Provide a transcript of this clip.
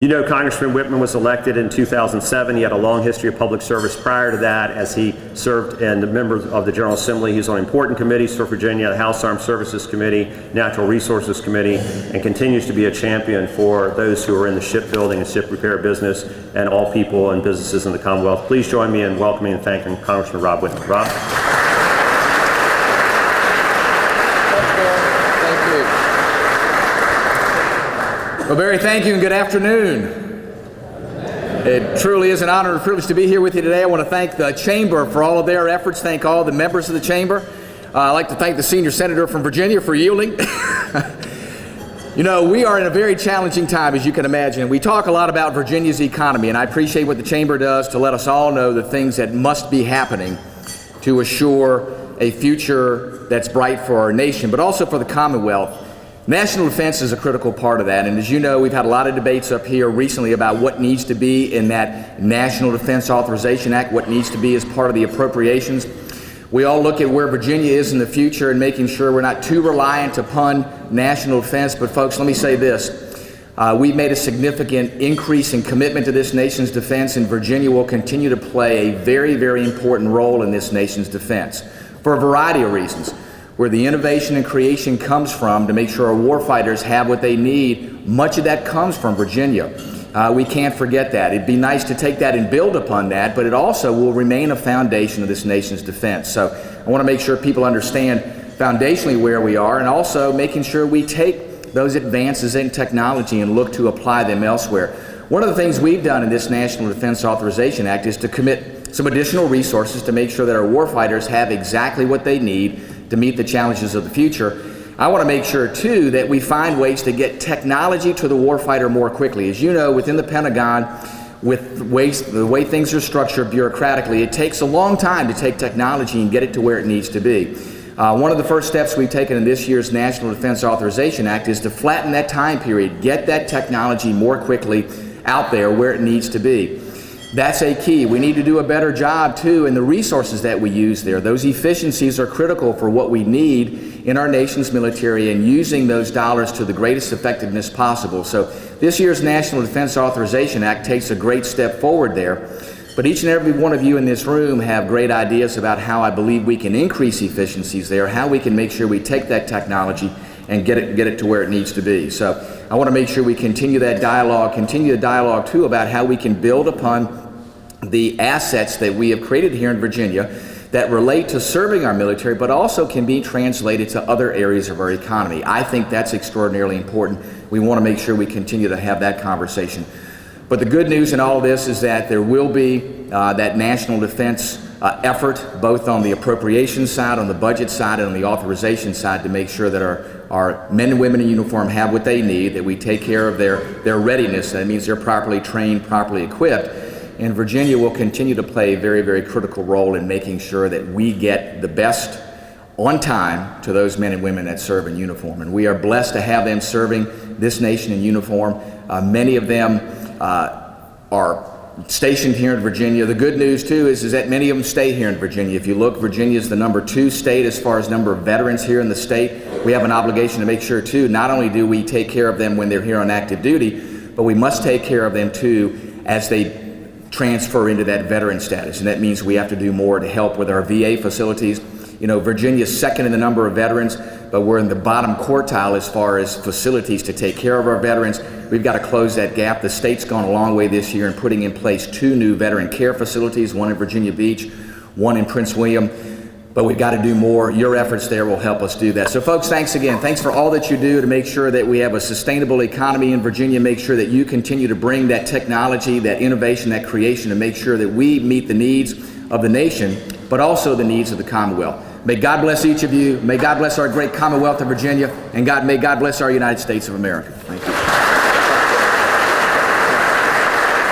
You know, Congressman Wittman was elected in 2007. He had a long history of public service prior to that, as he served and a member of the General Assembly. He's on important committees for Virginia, the House Armed Services Committee, Natural Resources Committee, and continues to be a champion for those who are in the shipbuilding and ship repair business and all people and businesses in the Commonwealth. Please join me in welcoming and thanking Congressman Rob Wittman. Rob? Well, Barry, thank you and good afternoon. It truly is an honor and a privilege to be here with you today. I want to thank the Chamber for all of their efforts, thank all the members of the Chamber. I'd like to thank the senior senator from Virginia for yielding. You know, we are in a very challenging time, as you can imagine. We talk a lot about Virginia's economy, and I appreciate what the Chamber does to let us all know the things that must be happening to assure a future that's bright for our nation, but also for the Commonwealth. National defense is a critical part of that, and as you know, we've had a lot of debates up here recently about what needs to be in that National Defense Authorization Act, what needs to be as part of the appropriations. We all look at where Virginia is in the future and making sure we're not too reliant upon national defense, but folks, let me say this. We've made a significant increase in commitment to this nation's defense, and Virginia will continue to play a very, very important role in this nation's defense for a variety of reasons. Where the innovation and creation comes from to make sure our warfighters have what they need, much of that comes from Virginia. We can't forget that. It'd be nice to take that and build upon that, but it also will remain a foundation of this nation's defense. So I want to make sure people understand foundationally where we are, and also making sure we take those advances in technology and look to apply them elsewhere. One of the things we've done in this National Defense Authorization Act is to commit some additional resources to make sure that our warfighters have exactly what they need to meet the challenges of the future. I want to make sure, too, that we find ways to get technology to the warfighter more quickly. As you know, within the Pentagon, with the way things are structured bureaucratically, it takes a long time to take technology and get it to where it needs to be. One of the first steps we've taken in this year's National Defense Authorization Act is to flatten that time period, get that technology more quickly out there where it needs to be. That's a key. We need to do a better job, too, in the resources that we use there. Those efficiencies are critical for what we need in our nation's military and using those dollars to the greatest effectiveness possible. So this year's National Defense Authorization Act takes a great step forward there. But each and every one of you in this room have great ideas about how I believe we can increase efficiencies there, how we can make sure we take that technology and get it to where it needs to be. So I want to make sure we continue that dialogue, continue the dialogue, too, about how we can build upon the assets that we have created here in Virginia that relate to serving our military, but also can be translated to other areas of our economy. I think that's extraordinarily important. We want to make sure we continue to have that conversation. But the good news in all of this is that there will be that national defense effort, both on the appropriation side, on the budget side, and on the authorization side, to make sure that our men and women in uniform have what they need, that we take care of their readiness. That means they're properly trained, properly equipped. And Virginia will continue to play a very, very critical role in making sure that we get the best on time to those men and women that serve in uniform. And we are blessed to have them serving this nation in uniform. Many of them are stationed here in Virginia. The good news, too, is that many of them stay here in Virginia. If you look, Virginia is the #2 state as far as number of veterans here in the state. We have an obligation to make sure, too, not only do we take care of them when they're here on active duty, but we must take care of them, too, as they transfer into that veteran status. And that means we have to do more to help with our VA facilities. You know, Virginia's second in the number of veterans, but we're in the bottom quartile as far as facilities to take care of our veterans. We've got to close that gap. The state's gone a long way this year in putting in place 2 new veteran care facilities, one in Virginia Beach, one in Prince William. But we've got to do more. Your efforts there will help us do that. So folks, thanks again. Thanks for all that you do to make sure that we have a sustainable economy in Virginia, make sure that you continue to bring that technology, that innovation, that creation, to make sure that we meet the needs of the nation, but also the needs of the Commonwealth. May God bless each of you. May God bless our great Commonwealth of Virginia, and may God bless our United States of America.